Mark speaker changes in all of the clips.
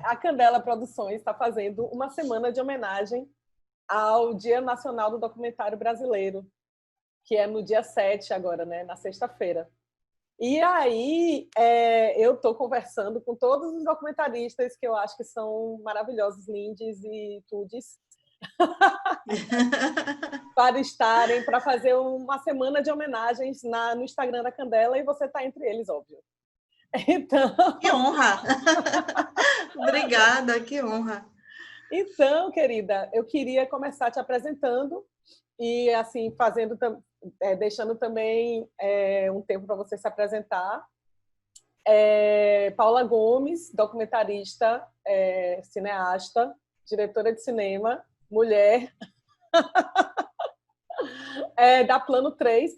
Speaker 1: a Candela Produções está fazendo uma semana de homenagem ao Dia Nacional do Documentário Brasileiro, que é no dia 7 agora, né, na sexta-feira. E aí eu estou conversando com todos os documentaristas que eu acho que são maravilhosos, lindes e tudis, para fazer uma semana de homenagens no Instagram da Candela, e você está entre eles, óbvio. Então...
Speaker 2: Que honra! Obrigada, que honra!
Speaker 1: Então, querida, eu queria começar te apresentando e, assim, deixando também um tempo para você se apresentar. Paula Gomes, documentarista, cineasta, diretora de cinema, mulher, da Plano 3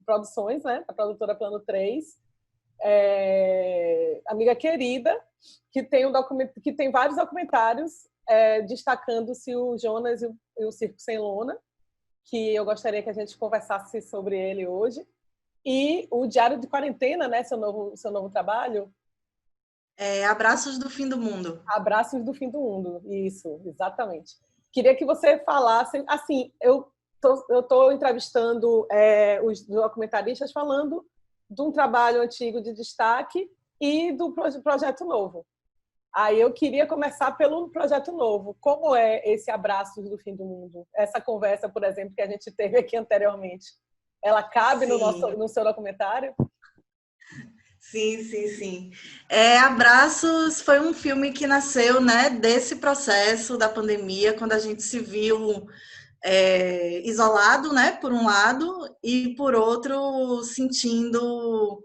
Speaker 1: Produções, né? A produtora Plano 3. Amiga querida, que tem vários documentários destacando-se o Jonas e o Circo Sem Lona, que eu gostaria que a gente conversasse sobre ele hoje. E o Diário de Quarentena, né? Seu novo trabalho.
Speaker 2: Abraços do Fim do Mundo.
Speaker 1: Abraços do Fim do Mundo, isso, exatamente. Queria que você falasse, assim, eu estou entrevistando os documentaristas falando de um trabalho antigo de destaque e do projeto novo. Aí eu queria começar pelo projeto novo. Como é esse Abraços do Fim do Mundo? Essa conversa, por exemplo, que a gente teve aqui anteriormente, ela cabe no seu documentário?
Speaker 2: Sim. Abraços foi um filme que nasceu, né, desse processo da pandemia, quando a gente se viu isolado, né, por um lado, e por outro sentindo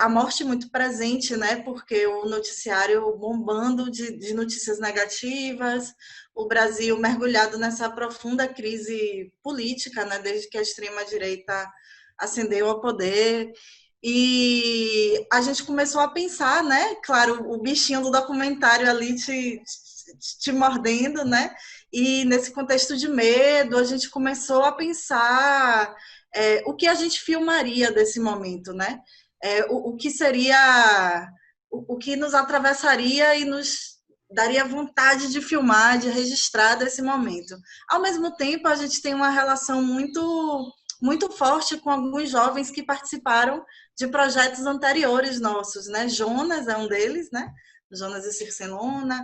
Speaker 2: a morte muito presente, né, porque o noticiário bombando de notícias negativas, o Brasil mergulhado nessa profunda crise política, né, desde que a extrema-direita ascendeu ao poder. E a gente começou a pensar, né, claro, o bichinho do documentário ali te mordendo, né, e nesse contexto de medo, a gente começou a pensar o que a gente filmaria desse momento, né? O que seria, o que nos atravessaria e nos daria vontade de filmar, de registrar desse momento. Ao mesmo tempo, a gente tem uma relação muito forte com alguns jovens que participaram de projetos anteriores nossos, né? Jonas é um deles, né? Jonas e Circo Sem Lona,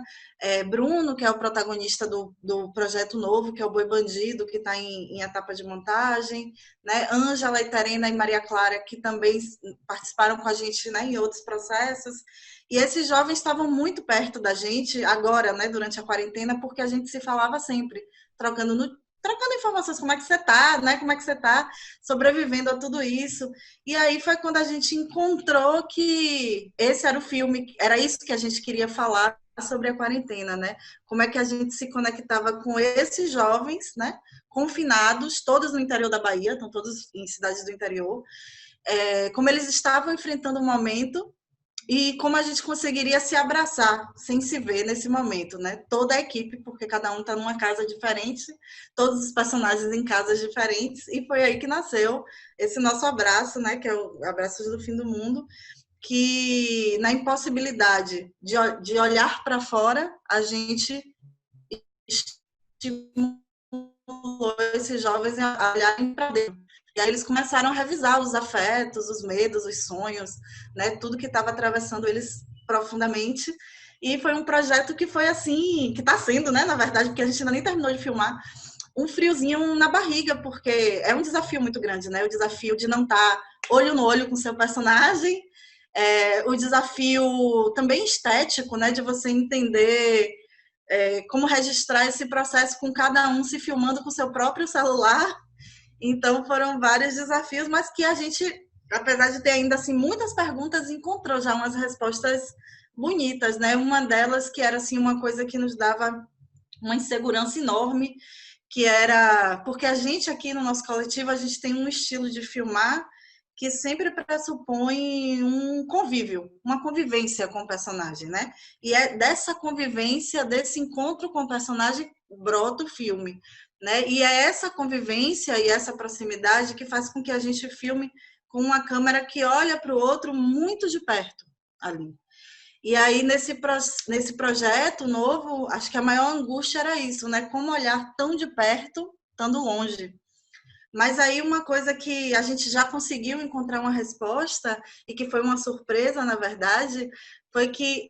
Speaker 2: Bruno, que é o protagonista do projeto novo, que é o Boi Bandido, que está em etapa de montagem, né? Ângela, Terena e Maria Clara, que também participaram com a gente, né, em outros processos. E esses jovens estavam muito perto da gente agora, né, durante a quarentena, porque a gente se falava sempre, trocando informações, como é que você tá, né? Como é que você tá sobrevivendo a tudo isso? E aí foi quando a gente encontrou que esse era o filme, era isso que a gente queria falar sobre a quarentena, né? Como é que a gente se conectava com esses jovens, né? Confinados, todos no interior da Bahia, estão todos em cidades do interior, como eles estavam enfrentando o momento e como a gente conseguiria se abraçar sem se ver nesse momento, né? Toda a equipe, porque cada um está numa casa diferente, todos os personagens em casas diferentes, e foi aí que nasceu esse nosso abraço, né? Que é o Abraços do Fim do Mundo, que na impossibilidade de olhar para fora, a gente estimulou esses jovens a olharem para dentro. E aí eles começaram a revisar os afetos, os medos, os sonhos, né? Tudo que estava atravessando eles profundamente. E foi um projeto que foi assim, que está sendo, né? Na verdade, porque a gente ainda nem terminou de filmar, um friozinho na barriga, porque é um desafio muito grande, né? O desafio de não estar olho no olho com seu personagem, o desafio também estético, né? De você entender como registrar esse processo com cada um se filmando com seu próprio celular. Então foram vários desafios, mas que a gente, apesar de ter ainda assim muitas perguntas, encontrou já umas respostas bonitas, né? Uma delas que era assim uma coisa que nos dava uma insegurança enorme, que era porque a gente aqui no nosso coletivo a gente tem um estilo de filmar que sempre pressupõe um convívio, uma convivência com o personagem, né? E é dessa convivência, desse encontro com o personagem, brota o filme, né? E é essa convivência e essa proximidade que faz com que a gente filme com uma câmera que olha para o outro muito de perto ali. E aí, nesse projeto novo, acho que a maior angústia era isso, né? Como olhar tão de perto, estando longe. Mas aí uma coisa que a gente já conseguiu encontrar uma resposta, e que foi uma surpresa, na verdade, foi que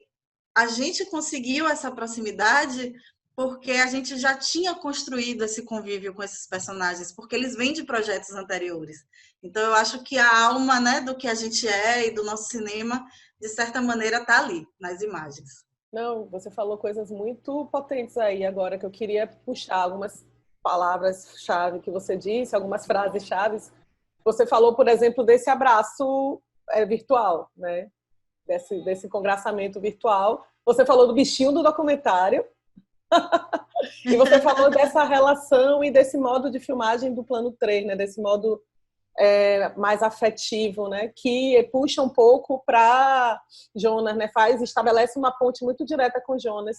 Speaker 2: a gente conseguiu essa proximidade porque a gente já tinha construído esse convívio com esses personagens, porque eles vêm de projetos anteriores. Então, eu acho que a alma, né, do que a gente é e do nosso cinema, de certa maneira, está ali, nas imagens.
Speaker 1: Não, você falou coisas muito potentes aí agora que eu queria puxar algumas palavras-chave que você disse, algumas frases-chave. Você falou, por exemplo, desse abraço virtual, né? Desse congraçamento virtual. Você falou do bichinho do documentário. E você falou dessa relação e desse modo de filmagem do plano 3, né? Desse modo mais afetivo, né? Que puxa um pouco para Jonas, né? Estabelece uma ponte muito direta com Jonas,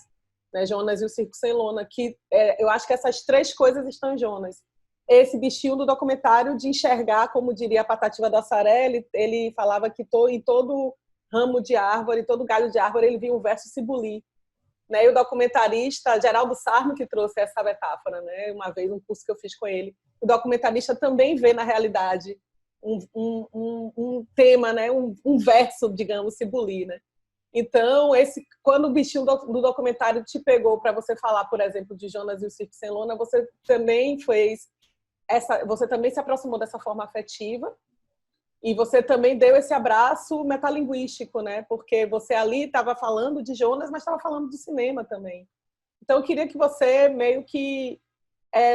Speaker 1: né? Jonas e o Circo Sem Lona, que eu acho que essas três coisas estão em Jonas. Esse bichinho do documentário de enxergar, como diria a Patativa do Assaré, ele falava que em todo ramo de árvore, todo galho de árvore, ele via um verso se bulir. Né? E o documentarista Geraldo Sarno que trouxe essa metáfora, né? Uma vez, um curso que eu fiz com ele. O documentarista também vê na realidade um tema, né? Um verso, digamos, se bulir. Né? Então, quando o bichinho do documentário te pegou para você falar, por exemplo, de Jonas e o Circo Sem Lona, você também você também se aproximou dessa forma afetiva. E você também deu esse abraço metalinguístico, né? Porque você ali estava falando de Jonas, mas estava falando de cinema também. Então, eu queria que você meio que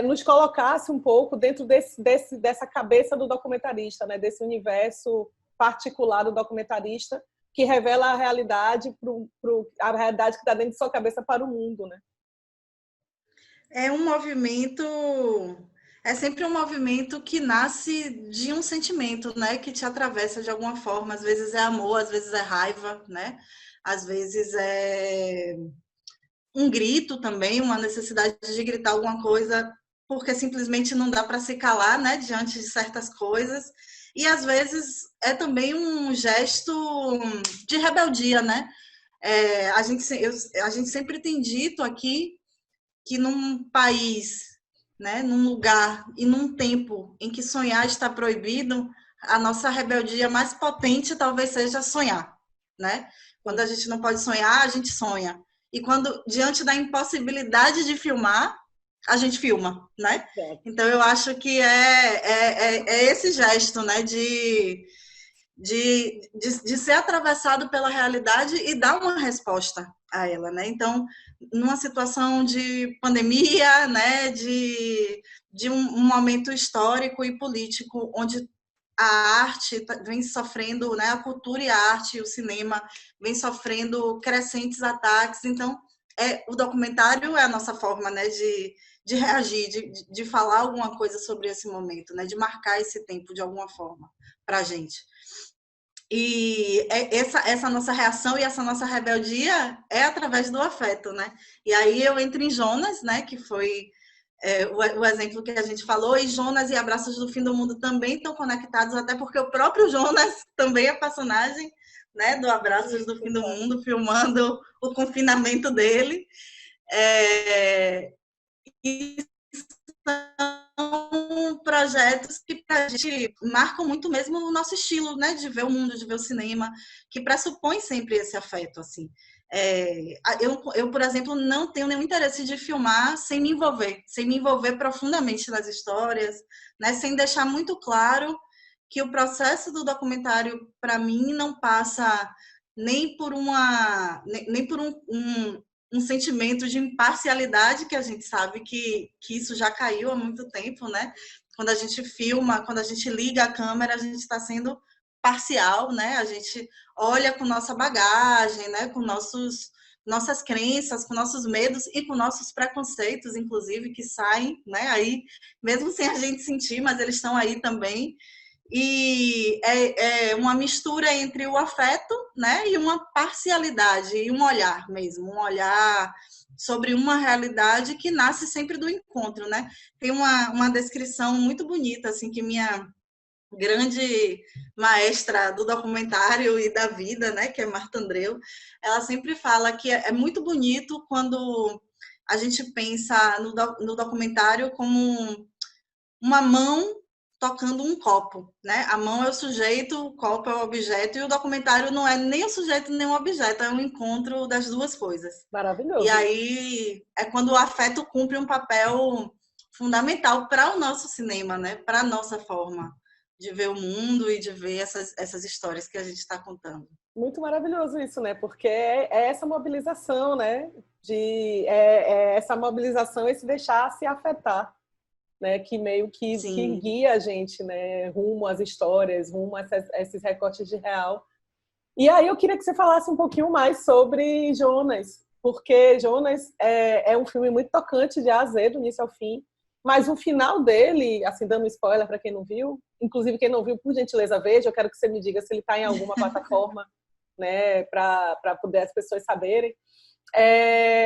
Speaker 1: nos colocasse um pouco dentro dessa cabeça do documentarista, né? Desse universo particular do documentarista que revela a realidade, a realidade que está dentro de sua cabeça para o mundo, né?
Speaker 2: É um movimento, é sempre um movimento que nasce de um sentimento, né, que te atravessa de alguma forma. Às vezes é amor, às vezes é raiva, né? Às vezes é um grito também, uma necessidade de gritar alguma coisa, porque simplesmente não dá para se calar, né, diante de certas coisas. E às vezes é também um gesto de rebeldia, né? A gente sempre tem dito aqui que num país, né, num lugar e num tempo em que sonhar está proibido, a nossa rebeldia mais potente talvez seja sonhar, né? Quando a gente não pode sonhar, a gente sonha. E quando, diante da impossibilidade de filmar, a gente filma, né? Então, eu acho que é esse gesto, né, de ser atravessado pela realidade e dar uma resposta a ela, né? Então, numa situação de pandemia, né, de um momento histórico e político onde a arte vem sofrendo, né, a cultura e a arte, o cinema vem sofrendo crescentes ataques. Então, o documentário é a nossa forma, né, de reagir, de falar alguma coisa sobre esse momento, né, de marcar esse tempo de alguma forma para a gente. E essa nossa reação e essa nossa rebeldia é através do afeto, né? E aí eu entro em Jonas, né? Que foi o exemplo que a gente falou, e Jonas e Abraços do Fim do Mundo também estão conectados, até porque o próprio Jonas também é personagem, né? Do Abraços do Fim do Mundo, filmando o confinamento dele. E são projetos que para a gente marcam muito mesmo o nosso estilo, né, de ver o mundo, de ver o cinema, que pressupõe sempre esse afeto, assim. Eu, por exemplo, não tenho nenhum interesse de filmar sem me envolver profundamente nas histórias, né, sem deixar muito claro que o processo do documentário, para mim, não passa nem por um sentimento de imparcialidade, que a gente sabe que isso já caiu há muito tempo, né? Quando a gente filma, quando a gente liga a câmera, a gente está sendo parcial, né? A gente olha com nossa bagagem, né? Com nossas crenças, com nossos medos e com nossos preconceitos, inclusive, que saem, né? Aí, mesmo sem a gente sentir, mas eles estão aí também. E é uma mistura entre o afeto, né, e uma parcialidade, e um olhar mesmo, um olhar sobre uma realidade que nasce sempre do encontro, né? Tem uma descrição muito bonita, assim, que minha grande maestra do documentário e da vida, né, que é Marta Andreu, ela sempre fala que é muito bonito quando a gente pensa no documentário como uma mão tocando um copo, né? A mão é o sujeito, o copo é o objeto, e o documentário não é nem o sujeito nem o objeto, é um encontro das duas coisas. E
Speaker 1: Maravilhoso.
Speaker 2: aí é quando o afeto cumpre um papel fundamental para o nosso cinema, né? Para a nossa forma de ver o mundo e de ver essas histórias que a gente está contando.
Speaker 1: Muito maravilhoso isso, né? Porque é essa mobilização, né? Essa mobilização, esse deixar se afetar, né? Que meio que
Speaker 2: Sim.
Speaker 1: guia a gente, né? Rumo às histórias, rumo a esses recortes de real. E aí eu queria que você falasse um pouquinho mais sobre Jonas, porque Jonas é um filme muito tocante de A a Z, do início ao fim, mas o final dele, assim, dando spoiler para quem não viu, inclusive quem não viu, por gentileza, veja, eu quero que você me diga se ele está em alguma plataforma, né, para poder as pessoas saberem.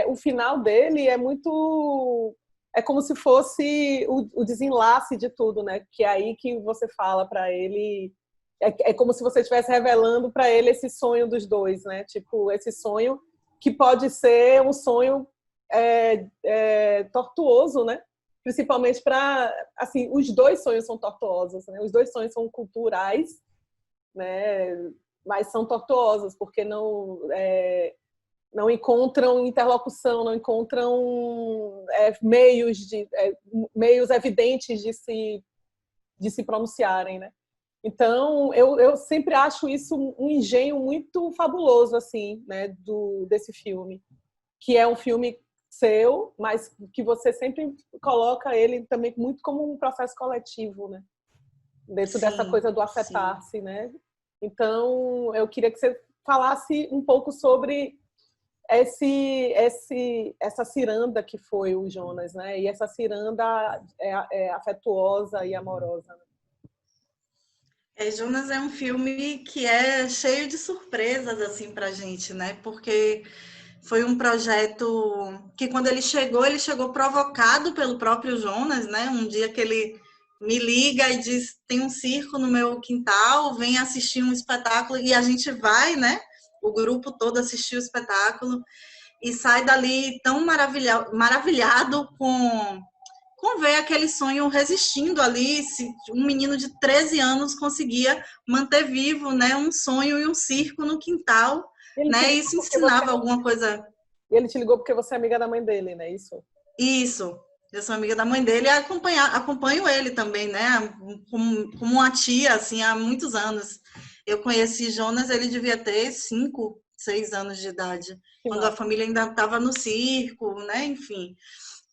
Speaker 1: O final dele é muito... É como se fosse o desenlace de tudo, né? Que é aí que você fala para ele... É como se você estivesse revelando para ele esse sonho dos dois, né? Tipo, esse sonho que pode ser um sonho tortuoso, né? Principalmente para... Assim, os dois sonhos são tortuosos, né? Os dois sonhos são culturais, né? Mas são tortuosos, porque não encontram interlocução, não encontram meios evidentes de se pronunciarem, né? Então, eu sempre acho isso um engenho muito fabuloso, assim, né, desse filme, que é um filme seu, mas que você sempre coloca ele também muito como um processo coletivo, né? Dentro dessa
Speaker 2: Sim,
Speaker 1: coisa do
Speaker 2: sim.
Speaker 1: afetar-se, né? Então, eu queria que você falasse um pouco sobre essa ciranda que foi o Jonas, né? E essa ciranda afetuosa e amorosa. Né?
Speaker 2: Jonas é um filme que é cheio de surpresas assim pra gente, né? Porque foi um projeto que quando ele chegou provocado pelo próprio Jonas, né? Um dia que ele me liga e diz: "Tem um circo no meu quintal, vem assistir um espetáculo", e a gente vai, né? O grupo todo assistir o espetáculo e sai dali tão maravilhado com ver aquele sonho resistindo ali, se um menino de 13 anos conseguia manter vivo, né, um sonho e um circo no quintal,
Speaker 1: Ele te
Speaker 2: né?
Speaker 1: ligou
Speaker 2: Isso
Speaker 1: porque você
Speaker 2: ensinava alguma coisa.
Speaker 1: ele te ligou porque você é amiga da mãe dele, né? Isso.
Speaker 2: Isso. Eu sou amiga da mãe dele e acompanho ele também, né? Como uma tia, assim, há muitos anos. Eu conheci Jonas, ele devia ter 5, 6 anos de idade,
Speaker 1: Que
Speaker 2: quando a
Speaker 1: massa.
Speaker 2: família ainda estava no circo, né? Enfim.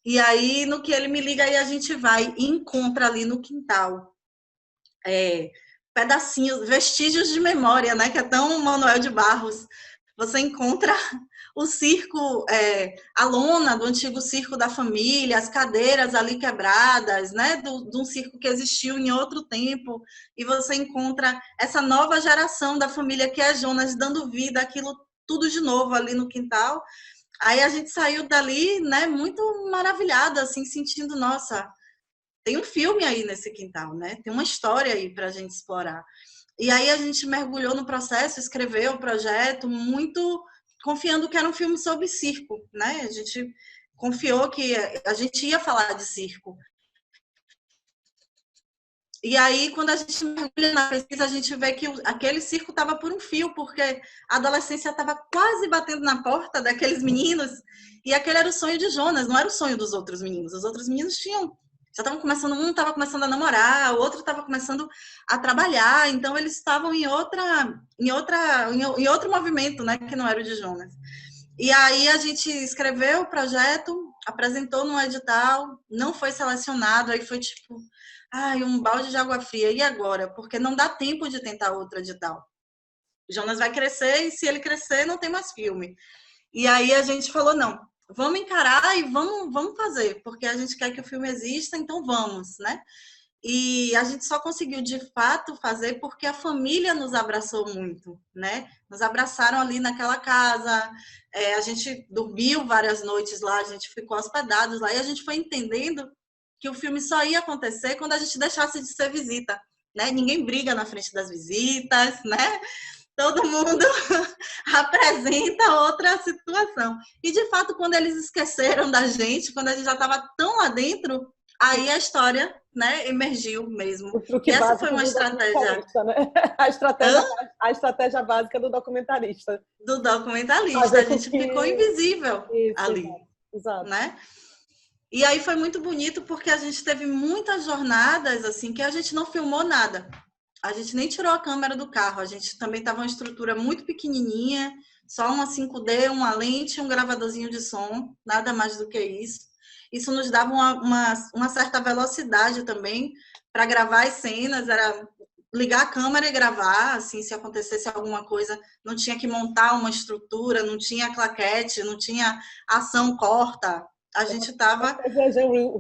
Speaker 2: E aí, no que ele me liga, aí a gente vai e encontra ali no quintal pedacinhos, vestígios de memória, né? Que é tão Manuel de Barros. Você encontra o circo, a lona do antigo circo da família, as cadeiras ali quebradas, né? De um circo que existiu em outro tempo. E você encontra essa nova geração da família que é Jonas dando vida àquilo tudo de novo ali no quintal. Aí a gente saiu dali, né, muito maravilhada, assim, sentindo, nossa, tem um filme aí nesse quintal, né? Tem uma história aí para a gente explorar. E aí a gente mergulhou no processo, escreveu o projeto, muito confiando que era um filme sobre circo, né? A gente confiou que a gente ia falar de circo. E aí, quando a gente mergulha na pesquisa, a gente vê que aquele circo estava por um fio, porque a adolescência estava quase batendo na porta daqueles meninos, e aquele era o sonho de Jonas, não era o sonho dos outros meninos. Os outros meninos já estavam começando, um estava começando a namorar, o outro estava começando a trabalhar, então eles estavam em outro movimento, né, que não era o de Jonas. E aí a gente escreveu o projeto, apresentou no edital, não foi selecionado, aí foi tipo, ai, um balde de água fria. E agora? Porque não dá tempo de tentar outro edital. O Jonas vai crescer e se ele crescer, não tem mais filme. E aí a gente falou, não, vamos encarar e vamos fazer, porque a gente quer que o filme exista, então vamos, né? E a gente só conseguiu de fato fazer porque a família nos abraçou muito, né? Nos abraçaram ali naquela casa, a gente dormiu várias noites lá, a gente ficou hospedados lá e a gente foi entendendo que o filme só ia acontecer quando a gente deixasse de ser visita. né? Ninguém briga na frente das visitas, né? Todo mundo apresenta outra situação. E, de fato, quando eles esqueceram da gente, quando a gente já estava tão lá dentro, aí a história, né, emergiu mesmo.
Speaker 1: O truque
Speaker 2: E essa foi
Speaker 1: básico
Speaker 2: uma
Speaker 1: do
Speaker 2: estratégia.
Speaker 1: documentarista, né? A estratégia básica do documentarista.
Speaker 2: Do documentalista. A
Speaker 1: Fazer com
Speaker 2: gente ficou
Speaker 1: que...
Speaker 2: invisível
Speaker 1: Isso,
Speaker 2: ali,
Speaker 1: exato. Exato.
Speaker 2: né? E aí foi muito bonito porque a gente teve muitas jornadas assim que a gente não filmou nada. A gente nem tirou a câmera do carro. A gente também estava uma estrutura muito pequenininha, só uma 5D, uma lente, um gravadorzinho de som, nada mais do que isso. Isso nos dava uma certa velocidade também para gravar as cenas. Era ligar a câmera e gravar, assim, se acontecesse alguma coisa, não tinha que montar uma estrutura, não tinha claquete, não tinha ação corta. A gente estava...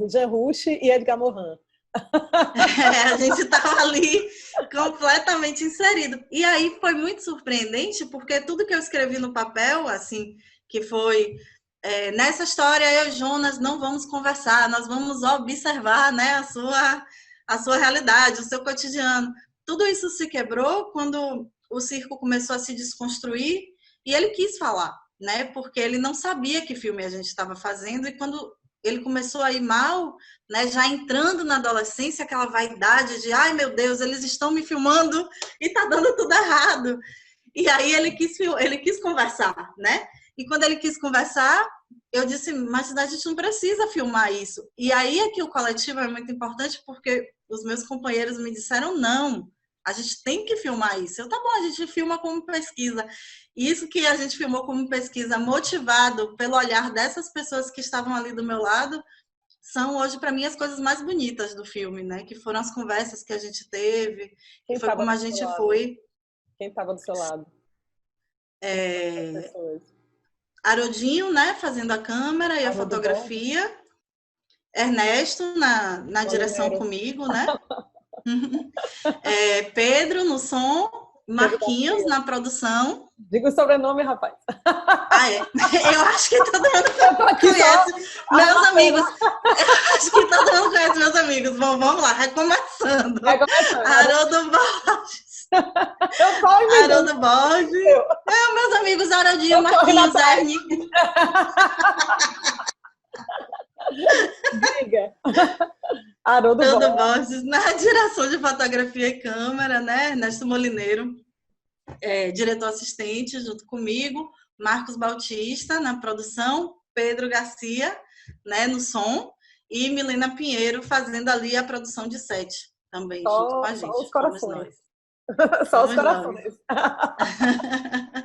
Speaker 1: Jean Rush e Edgar Morin.
Speaker 2: A gente estava ali completamente inserido. E aí foi muito surpreendente, porque tudo que eu escrevi no papel, assim, que foi... nessa história, eu e Jonas não vamos conversar, nós vamos observar, né, a sua realidade, o seu cotidiano. Tudo isso se quebrou quando o circo começou a se desconstruir e ele quis falar, né, porque ele não sabia que filme a gente estava fazendo, e quando ele começou a ir mal, né, já entrando na adolescência, aquela vaidade de, ai meu Deus, eles estão me filmando e tá dando tudo errado. E aí ele quis conversar, né? E quando ele quis conversar, eu disse, mas a gente não precisa filmar isso. E aí é que o coletivo é muito importante, porque os meus companheiros me disseram, não, a gente tem que filmar isso. Eu, tá bom, a gente filma como pesquisa. E isso que a gente filmou como pesquisa, motivado pelo olhar dessas pessoas que estavam ali do meu lado, são hoje, para mim, as coisas mais bonitas do filme, né? Que foram as conversas que a gente teve, que foi como a gente foi.
Speaker 1: Quem estava do seu lado?
Speaker 2: Harodinho, né, fazendo a câmera e a fotografia. Ernesto na direção comigo, né? Pedro no som, Marquinhos na produção.
Speaker 1: Diga o sobrenome, rapaz.
Speaker 2: Ah, é? Eu acho que todo mundo conhece meus amigos. Eu acho que todo mundo conhece meus amigos. Bom, vamos lá, recomeçando. Haroldo Borges. Haroldo Borges. Meus amigos Harodinho, Marquinhos, Ernie.
Speaker 1: Diga. Haroldo
Speaker 2: Borges na direção de fotografia e câmera, né? Ernesto Molineiro, diretor assistente, junto comigo. Marcos Bautista na produção, Pedro Garcia, né, no som, e Milena Pinheiro fazendo ali a produção de set também, junto com a gente.
Speaker 1: Só os corações. Só os corações.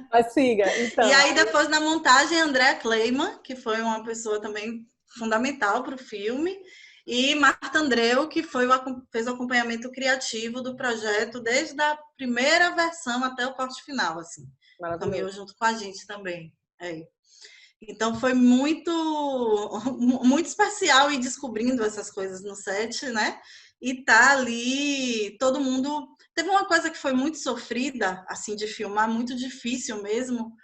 Speaker 1: Mas siga, então.
Speaker 2: E aí, depois, na montagem, André Kleiman, que foi uma pessoa também fundamental para o filme, e Marta Andreu, que fez o acompanhamento criativo do projeto desde a primeira versão até o corte final, assim. Caminhou junto com a gente também. Então foi muito especial ir descobrindo essas coisas no set, né? E tá ali, todo mundo... Teve uma coisa que foi muito sofrida, assim, de filmar, muito difícil mesmo,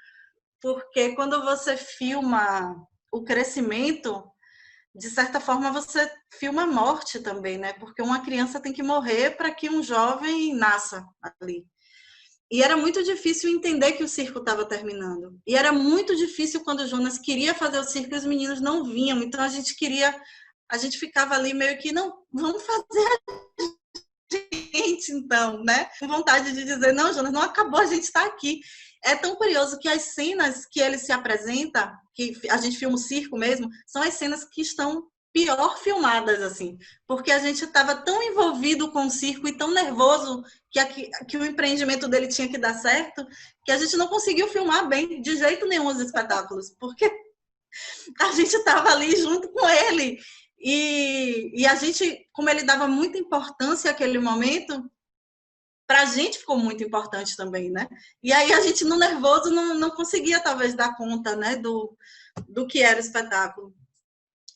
Speaker 2: porque quando você filma o crescimento, de certa forma você filma a morte também, né? Porque uma criança tem que morrer para que um jovem nasça ali. E era muito difícil entender que o circo estava terminando. E era muito difícil quando o Jonas queria fazer o circo e os meninos não vinham. Então a gente ficava ali meio que, não, vamos fazer a gente então, né? Com vontade de dizer, não, Jonas, não acabou, a gente está aqui. É tão curioso que as cenas que ele se apresenta, que a gente filma o circo mesmo, são as cenas que estão pior filmadas, assim, porque a gente estava tão envolvido com o circo e tão nervoso que o empreendimento dele tinha que dar certo, que a gente não conseguiu filmar bem de jeito nenhum os espetáculos, porque a gente estava ali junto com ele, e a gente, como ele dava muita importância àquele momento, para a gente ficou muito importante também, né? E aí a gente, no nervoso, não conseguia, talvez, dar conta, né, do que era o espetáculo.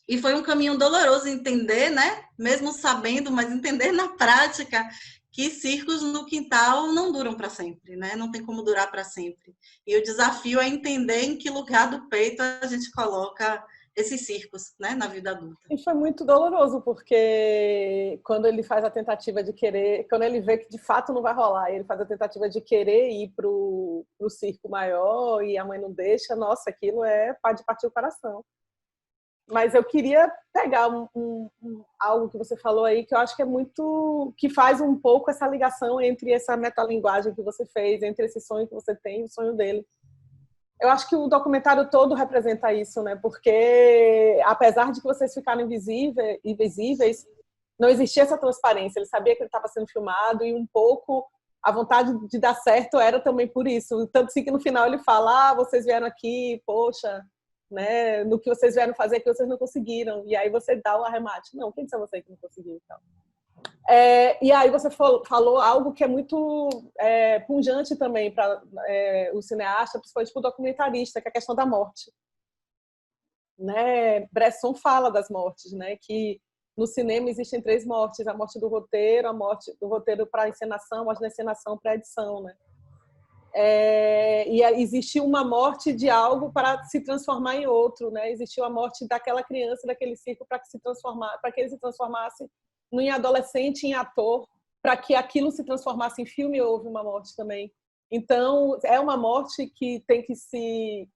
Speaker 2: E foi um caminho doloroso entender, né? Mesmo sabendo, mas entender na prática que circos no quintal não duram para sempre, né? Não tem como durar para sempre. E o desafio é entender em que lugar do peito a gente coloca esses circos, né, na vida adulta.
Speaker 1: E foi muito doloroso, porque quando ele faz a tentativa de querer, quando ele vê que de fato não vai rolar, ele faz a tentativa de querer ir pro circo maior e a mãe não deixa, nossa, aquilo pode partir o coração. Mas eu queria pegar algo que você falou aí, que eu acho que é muito, que faz um pouco essa ligação entre essa metalinguagem que você fez, entre esse sonho que você tem e o sonho dele. Eu acho que o documentário todo representa isso, né? Porque apesar de que vocês ficaram invisíveis, não existia essa transparência. Ele sabia que ele estava sendo filmado e um pouco a vontade de dar certo era também por isso. Tanto assim que no final ele fala, vocês vieram aqui, poxa, né? No que vocês vieram fazer aqui, vocês não conseguiram. E aí você dá o arremate. Não, quem disse a você que não conseguiu? Então. E aí você falou algo que é muito pungente também para o cineasta, principalmente para o documentarista, que é a questão da morte. Né? Bresson fala das mortes, né? Que no cinema existem 3 mortes: a morte do roteiro, a morte do roteiro para a encenação, a morte da encenação para a edição. Né? E existe uma morte de algo para se transformar em outro. Né? Existiu a morte daquela criança, daquele circo, para que ele se transformasse em adolescente, em ator, para que aquilo se transformasse em filme, houve uma morte também. Então, é uma morte que tem que se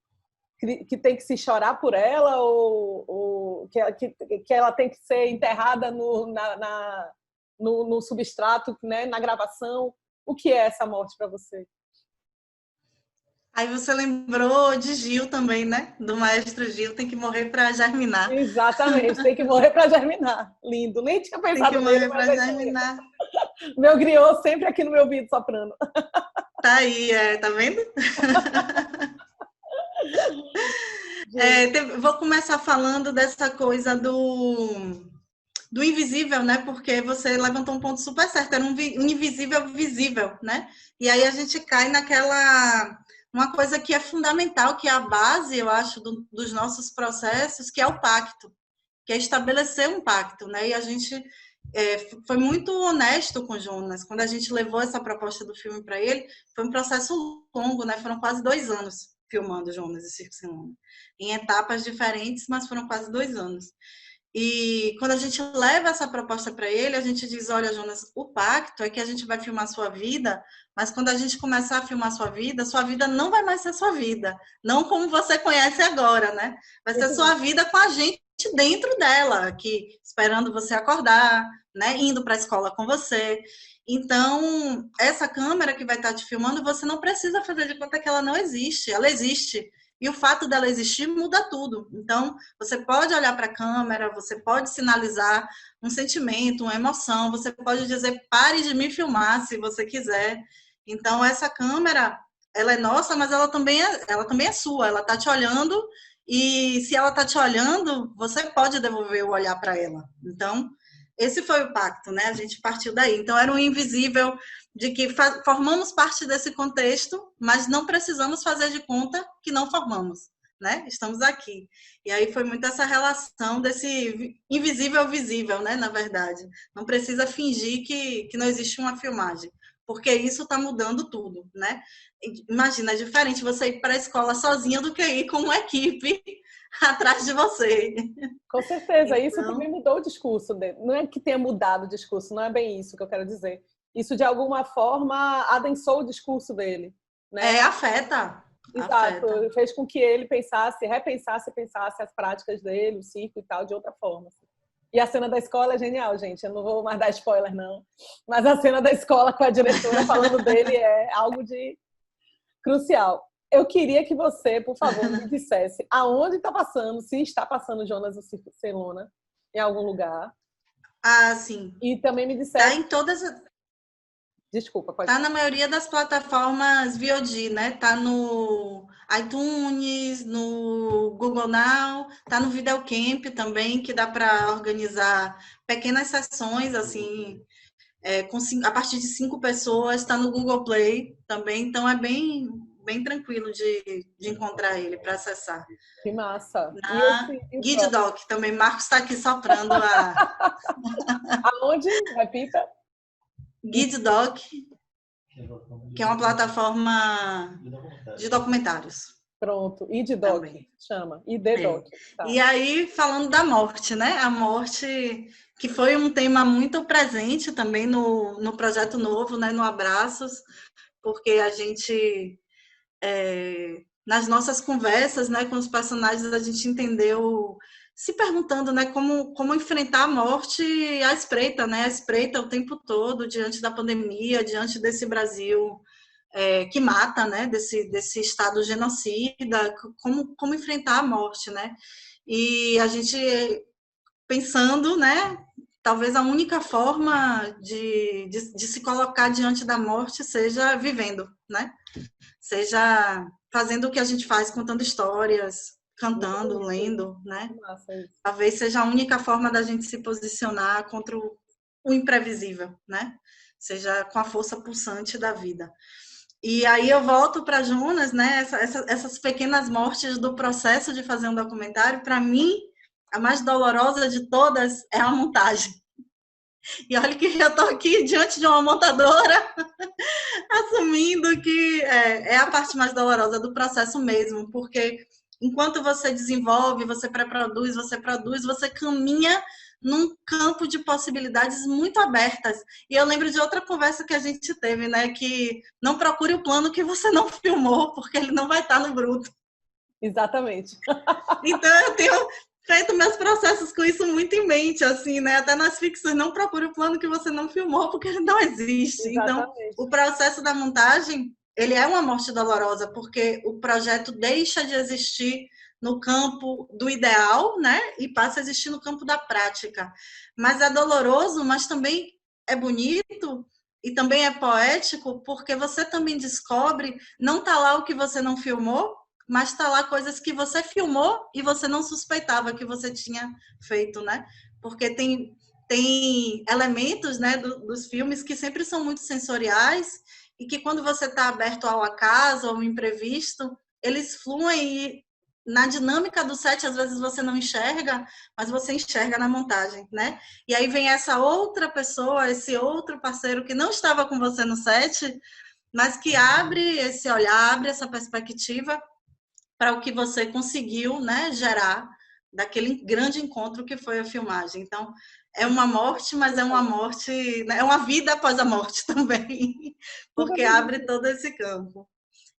Speaker 1: chorar por ela, ou que ela tem que ser enterrada no substrato, né, na gravação. O que é essa morte para você?
Speaker 2: Aí você lembrou de Gil também, né? Do maestro Gil, tem que morrer para germinar.
Speaker 1: Exatamente, tem que morrer para germinar. Lindo, nem tinha pensado
Speaker 2: tem que morrer para germinar.
Speaker 1: Meu griot sempre aqui no meu ouvido soprando.
Speaker 2: Tá aí, tá vendo? Vou começar falando dessa coisa do invisível, né? Porque você levantou um ponto super certo, era um invisível visível, né? E aí a gente cai uma coisa que é fundamental, que é a base, eu acho, dos nossos processos, que é o pacto, que é estabelecer um pacto, né? E a gente foi muito honesto com o Jonas. Quando a gente levou essa proposta do filme para ele, foi um processo longo, né? Foram quase 2 anos filmando Jonas e Circo Sem Lona, em etapas diferentes, mas foram quase 2 anos. E quando a gente leva essa proposta para ele, a gente diz, olha, Jonas, o pacto é que a gente vai filmar sua vida, mas quando a gente começar a filmar sua vida não vai mais ser sua vida, não como você conhece agora, né? Vai ser sua vida com a gente dentro dela, aqui, esperando você acordar, né? Indo para a escola com você. Então, essa câmera que vai estar te filmando, você não precisa fazer de conta que ela não existe, ela existe. E o fato dela existir muda tudo. Então, você pode olhar para a câmera, você pode sinalizar um sentimento, uma emoção, você pode dizer, pare de me filmar, se você quiser. Então, essa câmera, ela é nossa, mas ela também é sua, ela está te olhando, e se ela está te olhando, você pode devolver o olhar para ela. Então, esse foi o pacto, né? A gente partiu daí. Então, era um invisível de que formamos parte desse contexto, mas não precisamos fazer de conta que não formamos, né? Estamos aqui. E aí foi muito essa relação desse invisível visível, né? Na verdade. Não precisa fingir que não existe uma filmagem, porque isso está mudando tudo, né? Imagina, é diferente você ir para a escola sozinha do que ir com uma equipe atrás de você.
Speaker 1: Com certeza, isso também mudou o discurso dele. Não é que tenha mudado o discurso, não é bem isso que eu quero dizer. Isso, de alguma forma, adensou o discurso dele. Né?
Speaker 2: Afeta.
Speaker 1: Exato,
Speaker 2: afeta.
Speaker 1: Fez com que ele pensasse as práticas dele, o circo e tal, de outra forma. E a cena da escola é genial, gente. Eu não vou mais dar spoiler, não. Mas a cena da escola com a diretora falando dele é algo de crucial. Eu queria que você, por favor, me dissesse aonde está passando, se está passando Jonas o Circo Sem Lona, em algum lugar.
Speaker 2: Ah, sim.
Speaker 1: E também me dissesse...
Speaker 2: Tá em todas...
Speaker 1: Desculpa, pode
Speaker 2: Tá na maioria das plataformas VOD, né? Tá no iTunes, no Google Now, tá no Videocamp também, que dá para organizar pequenas sessões, assim, a partir de 5 pessoas, está no Google Play também, então é bem tranquilo de encontrar ele para acessar.
Speaker 1: Que massa!
Speaker 2: Na GuideDoc também, Marcos está aqui soprando a...
Speaker 1: Aonde? Repita.
Speaker 2: GuideDoc, que é uma plataforma de documentários.
Speaker 1: Pronto. E de Doc,
Speaker 2: também.
Speaker 1: chama. E de Doc. Tá.
Speaker 2: E aí, falando da morte, né? A morte, que foi um tema muito presente também no projeto novo, né? No Abraços, porque a gente, nas nossas conversas, né, com os personagens, a gente entendeu, se perguntando, né, como enfrentar a morte à espreita, né? À espreita o tempo todo, diante da pandemia, diante desse Brasil que mata, né, desse Estado genocida, como enfrentar a morte, né? E a gente pensando, né, talvez a única forma de se colocar diante da morte seja vivendo, né? Seja fazendo o que a gente faz, contando histórias, cantando, lendo, né?
Speaker 1: Massa isso.
Speaker 2: Talvez seja a única forma da gente se posicionar contra o imprevisível, né? Seja com a força pulsante da vida. E aí eu volto para Jonas, né? Essas pequenas mortes do processo de fazer um documentário, para mim, a mais dolorosa de todas é a montagem. E olha que eu estou aqui diante de uma montadora, assumindo que é a parte mais dolorosa do processo mesmo, porque enquanto você desenvolve, você pré-produz, você produz, você caminha num campo de possibilidades muito abertas. E eu lembro de outra conversa que a gente teve, né? Que não procure o plano que você não filmou, porque ele não vai estar no bruto.
Speaker 1: Exatamente.
Speaker 2: Então, eu tenho feito meus processos com isso muito em mente, assim, né? Até nas ficções, não procure o plano que você não filmou, porque ele não existe. Então,
Speaker 1: Exatamente.
Speaker 2: o processo da montagem, ele é uma morte dolorosa, porque o projeto deixa de existir no campo do ideal, né? E passa a existir no campo da prática. Mas é doloroso, mas também é bonito e também é poético, porque você também descobre, não tá lá o que você não filmou, mas está lá coisas que você filmou e você não suspeitava que você tinha feito, né? Porque tem elementos, né, dos filmes que sempre são muito sensoriais e que quando você está aberto ao acaso, ao imprevisto, eles fluem e na dinâmica do set, às vezes você não enxerga, mas você enxerga na montagem, né? E aí vem essa outra pessoa, esse outro parceiro que não estava com você no set, mas que abre esse olhar, abre essa perspectiva para o que você conseguiu, né, gerar daquele grande encontro que foi a filmagem. Então, é uma morte, mas é uma morte, né, é uma vida após a morte também, porque abre todo esse campo.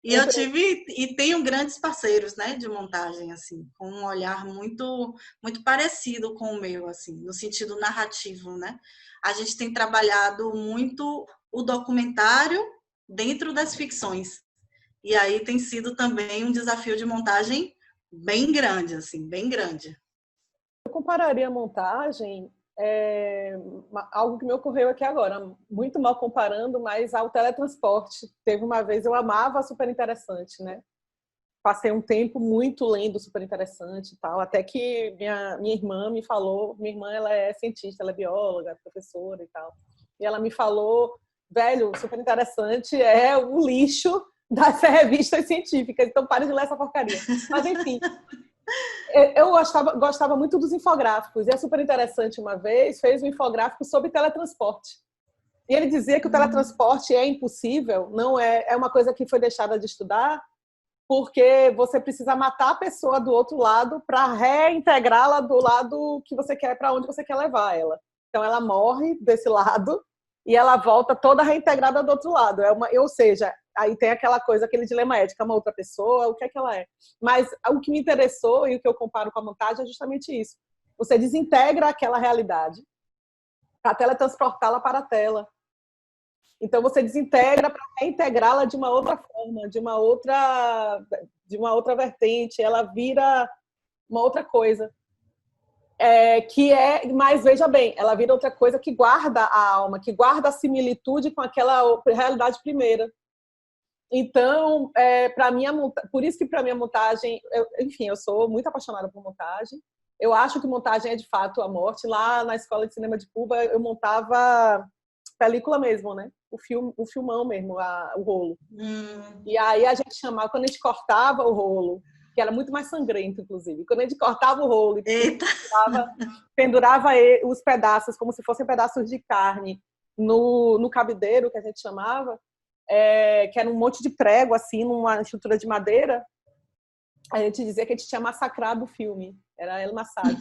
Speaker 2: E eu tive e tenho grandes parceiros, né, de montagem assim, com um olhar muito parecido com o meu, assim, no sentido narrativo, né? A gente tem trabalhado muito o documentário dentro das ficções. E aí tem sido também um desafio de montagem bem grande, assim, bem grande.
Speaker 1: Eu compararia a montagem, algo que me ocorreu aqui agora, muito mal comparando, mas ao teletransporte. Teve uma vez, eu amava Super Interessante, né? Passei um tempo muito lendo Super Interessante e tal, até que minha irmã me falou, minha irmã ela é cientista, ela é bióloga, professora e tal, e ela me falou, velho, Super Interessante é o lixo das revistas científicas, então pare de ler essa porcaria. Mas enfim, eu gostava muito dos infográficos, e é Super Interessante uma vez fez um infográfico sobre teletransporte. E ele dizia que o teletransporte é impossível, não é uma coisa que foi deixada de estudar, porque você precisa matar a pessoa do outro lado para reintegrá-la do lado que você quer, para onde você quer levar ela. Então ela morre desse lado e ela volta toda reintegrada do outro lado. Ou seja, aí tem aquela coisa, aquele dilema ético, é uma outra pessoa, o que é que ela é? Mas o que me interessou e o que eu comparo com a montagem é justamente isso. Você desintegra aquela realidade para teletransportá-la para a tela. Então você desintegra para reintegrá-la de uma outra forma, de uma outra vertente, ela vira uma outra coisa. Mas veja bem, ela vira outra coisa que guarda a alma, que guarda a similitude com aquela realidade primeira. Então, por isso que para mim a montagem, enfim, eu sou muito apaixonada por montagem. Eu acho que montagem é de fato a morte. Lá na Escola de Cinema de Cuba, eu montava película mesmo, né? O filmão mesmo, o rolo. E aí a gente chamava, quando a gente cortava o rolo, que era muito mais sangrento, inclusive, quando a gente cortava o rolo e pendurava os pedaços, como se fossem pedaços de carne, no cabideiro, que a gente chamava, que era um monte de prego, assim, numa estrutura de madeira, a gente dizia que a gente tinha massacrado o filme. Era El Massacre.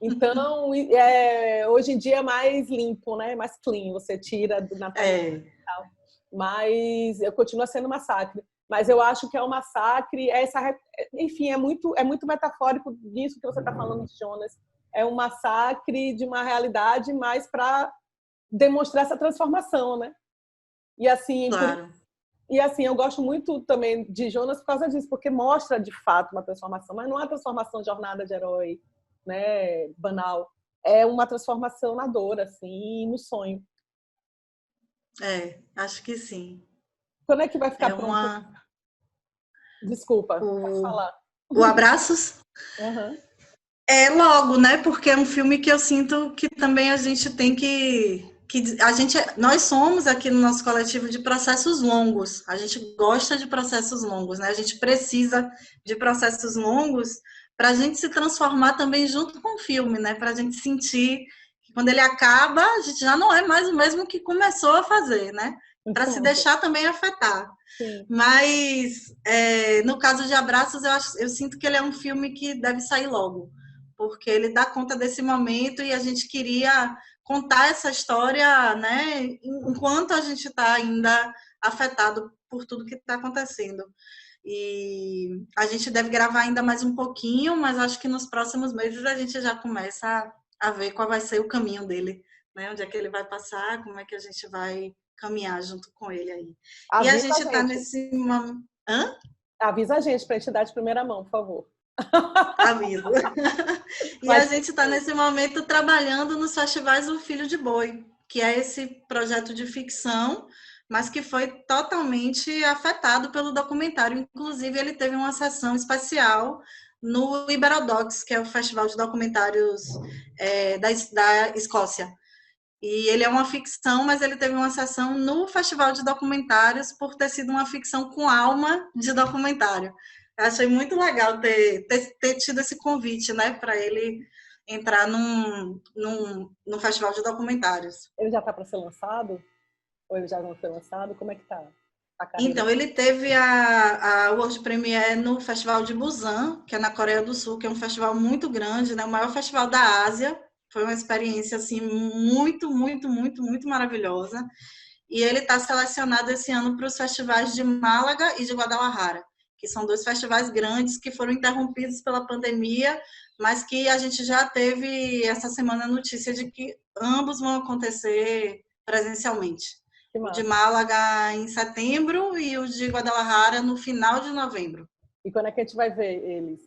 Speaker 1: Então, hoje em dia é mais limpo, né? Mais clean. Você tira na timeline e tal. Mas continua sendo massacre. Mas eu acho que é um massacre. Enfim, é muito metafórico disso que você está falando de Jonas. É um massacre de uma realidade mais para demonstrar essa transformação, né? E assim,
Speaker 2: Claro.
Speaker 1: eu gosto muito também de Jonas por causa disso, porque mostra de fato uma transformação, mas não é uma transformação jornada de herói, né, banal. É uma transformação na dor, assim, e no sonho.
Speaker 2: Acho que sim.
Speaker 1: Quando é que vai ficar
Speaker 2: É
Speaker 1: pronto?
Speaker 2: uma...
Speaker 1: Desculpa, pode falar.
Speaker 2: O Abraços
Speaker 1: Uhum.
Speaker 2: é logo, né? Porque é um filme que eu sinto que também a gente tem que nós somos aqui no nosso coletivo de processos longos. A gente gosta de processos longos, né? A gente precisa de processos longos para a gente se transformar também junto com o filme, né? Para a gente sentir que quando ele acaba, a gente já não é mais o mesmo que começou a fazer, né? Para se deixar também afetar.
Speaker 1: Sim.
Speaker 2: Mas no caso de Abraços, eu sinto que ele é um filme que deve sair logo, porque ele dá conta desse momento e a gente queria contar essa história, né, enquanto a gente está ainda afetado por tudo que está acontecendo. E a gente deve gravar ainda mais um pouquinho, mas acho que nos próximos meses a gente já começa a ver qual vai ser o caminho dele, né, onde é que ele vai passar, como é que a gente vai caminhar junto com ele aí. E a
Speaker 1: Avisa
Speaker 2: gente
Speaker 1: a
Speaker 2: está
Speaker 1: gente.
Speaker 2: nesse...
Speaker 1: Avisa a gente para a gente dar de primeira mão, por favor.
Speaker 2: Aviso. E a gente está nesse momento trabalhando nos festivais do Filho de Boi, que é esse projeto de ficção, mas que foi totalmente afetado pelo documentário. Inclusive, ele teve uma sessão especial no Iberodocs, que é o festival de documentários da Escócia. E ele é uma ficção, mas ele teve uma sessão no Festival de Documentários por ter sido uma ficção com alma de documentário. Eu achei muito legal ter tido esse convite, né, para ele entrar num festival de documentários.
Speaker 1: Ele já está para ser lançado? Ou ele já não foi lançado? Como é que tá a carreira?
Speaker 2: Então, ele teve a World Premiere no Festival de Busan, que é na Coreia do Sul, que é um festival muito grande, né, o maior festival da Ásia. Foi uma experiência assim muito, muito, muito, muito maravilhosa. E ele está selecionado esse ano para os festivais de Málaga e de Guadalajara, que são dois festivais grandes que foram interrompidos pela pandemia, mas que a gente já teve essa semana a notícia de que ambos vão acontecer presencialmente. O de Málaga em setembro e o de Guadalajara no final de novembro.
Speaker 1: E quando é que a gente vai ver eles?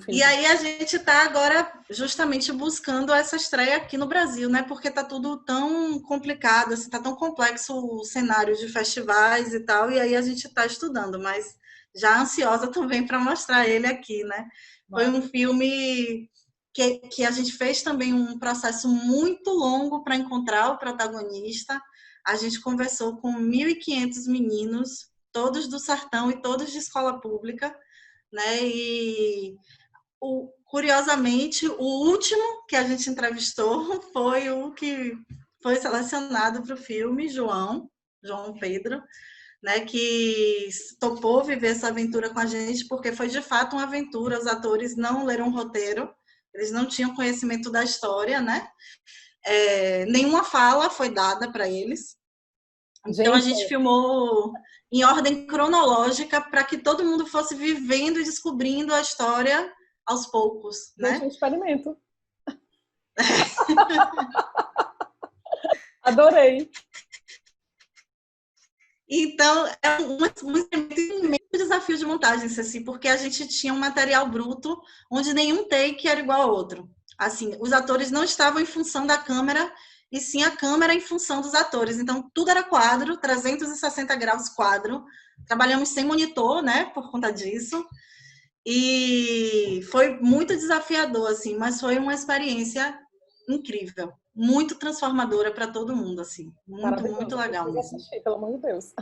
Speaker 2: E aí a gente está agora justamente buscando essa estreia aqui no Brasil, né? Porque está tudo tão complicado, assim, tá tão complexo o cenário de festivais e tal, e aí a gente está estudando, mas já ansiosa também para mostrar ele aqui, né? Foi um filme que a gente fez também um processo muito longo para encontrar o protagonista. A gente conversou com 1.500 meninos, todos do sertão e todos de escola pública, né? E curiosamente, o último que a gente entrevistou foi o que foi selecionado para o filme, João Pedro, né, que topou viver essa aventura com a gente, porque foi de fato uma aventura. Os atores não leram o roteiro, eles não tinham conhecimento da história, né? Nenhuma fala foi dada para eles. Então a gente filmou em ordem cronológica para que todo mundo fosse vivendo e descobrindo a história aos poucos, né?
Speaker 1: Um experimento. Adorei.
Speaker 2: Então, é um imenso desafio de montagem, assim, porque a gente tinha um material bruto onde nenhum take era igual ao outro. Assim, os atores não estavam em função da câmera, e sim a câmera em função dos atores. Então, tudo era quadro, 360 graus quadro. Trabalhamos sem monitor, né, por conta disso. E foi muito desafiador, assim, mas foi uma experiência incrível, muito transformadora para todo mundo, assim, muito legal mesmo.
Speaker 1: Assistir, pelo amor de Deus.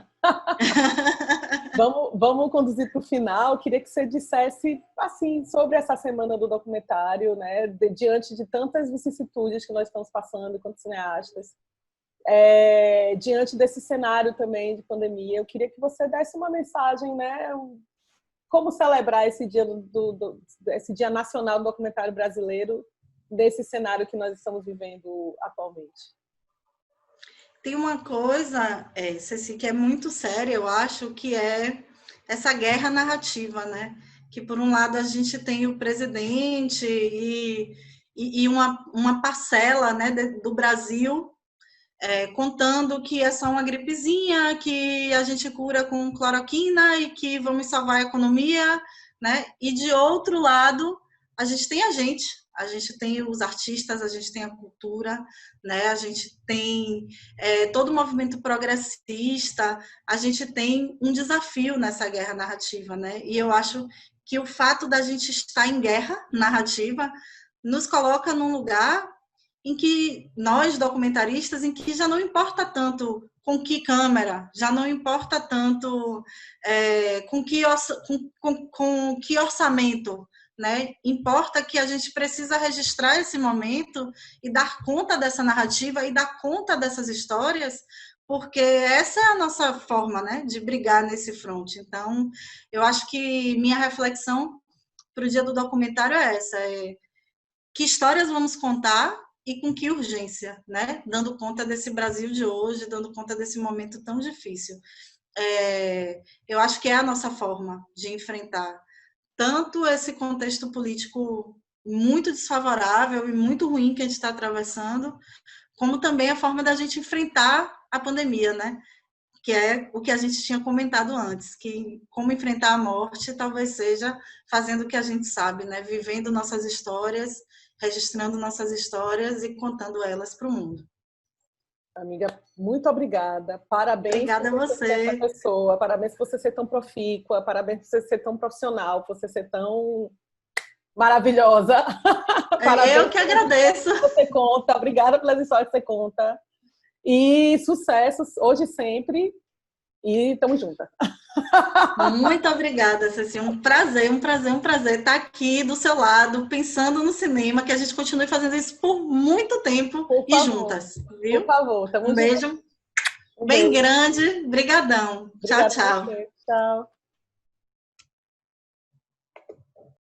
Speaker 1: Vamos conduzir para o final. Queria que você dissesse assim sobre essa semana do documentário, né? Diante de tantas vicissitudes que nós estamos passando enquanto cineastas, diante desse cenário também de pandemia, eu queria que você desse uma mensagem, né? como celebrar esse esse Dia Nacional do Documentário Brasileiro desse cenário que nós estamos vivendo atualmente?
Speaker 2: Tem uma coisa, Ceci, que é muito séria, eu acho, que é essa guerra narrativa, né? Que, por um lado, a gente tem o presidente e uma parcela, né, do Brasil contando que é só uma gripezinha, que a gente cura com cloroquina e que vamos salvar a economia, né? E, de outro lado, a gente tem os artistas, a gente tem a cultura, né? A gente tem todo o movimento progressista, a gente tem um desafio nessa guerra narrativa, né? E eu acho que o fato da gente estar em guerra narrativa nos coloca num lugar em que nós, documentaristas, em que já não importa tanto com que câmera, já não importa tanto com que orçamento, né? Importa que a gente precisa registrar esse momento e dar conta dessa narrativa e dar conta dessas histórias, porque essa é a nossa forma, né, de brigar nesse fronte. Então, eu acho que minha reflexão para o Dia do Documentário é essa, que histórias vamos contar e com que urgência, né? Dando conta desse Brasil de hoje, dando conta desse momento tão difícil. Eu acho que é a nossa forma de enfrentar tanto esse contexto político muito desfavorável e muito ruim que a gente está atravessando, como também a forma da gente enfrentar a pandemia, né? Que é o que a gente tinha comentado antes, que como enfrentar a morte talvez seja fazendo o que a gente sabe, né? Vivendo nossas histórias, registrando nossas histórias e contando elas para o mundo.
Speaker 1: Amiga, muito obrigada. Parabéns
Speaker 2: Obrigada a
Speaker 1: por você ser essa
Speaker 2: você.
Speaker 1: pessoa, parabéns por você ser tão profícua, parabéns por você ser tão profissional, por você ser tão maravilhosa.
Speaker 2: Eu que agradeço.
Speaker 1: Que você conta. Obrigada pelas histórias que você conta. E sucessos hoje e sempre. E tamo juntas.
Speaker 2: Muito obrigada, Ceci. Um prazer estar aqui do seu lado, pensando no cinema, que a gente continue fazendo isso por muito tempo e juntas. Viu?
Speaker 1: Por favor, tamo
Speaker 2: Um beijo bem grande. Brigadão. Tchau,
Speaker 1: Obrigada a
Speaker 2: tchau.
Speaker 1: você. Tchau.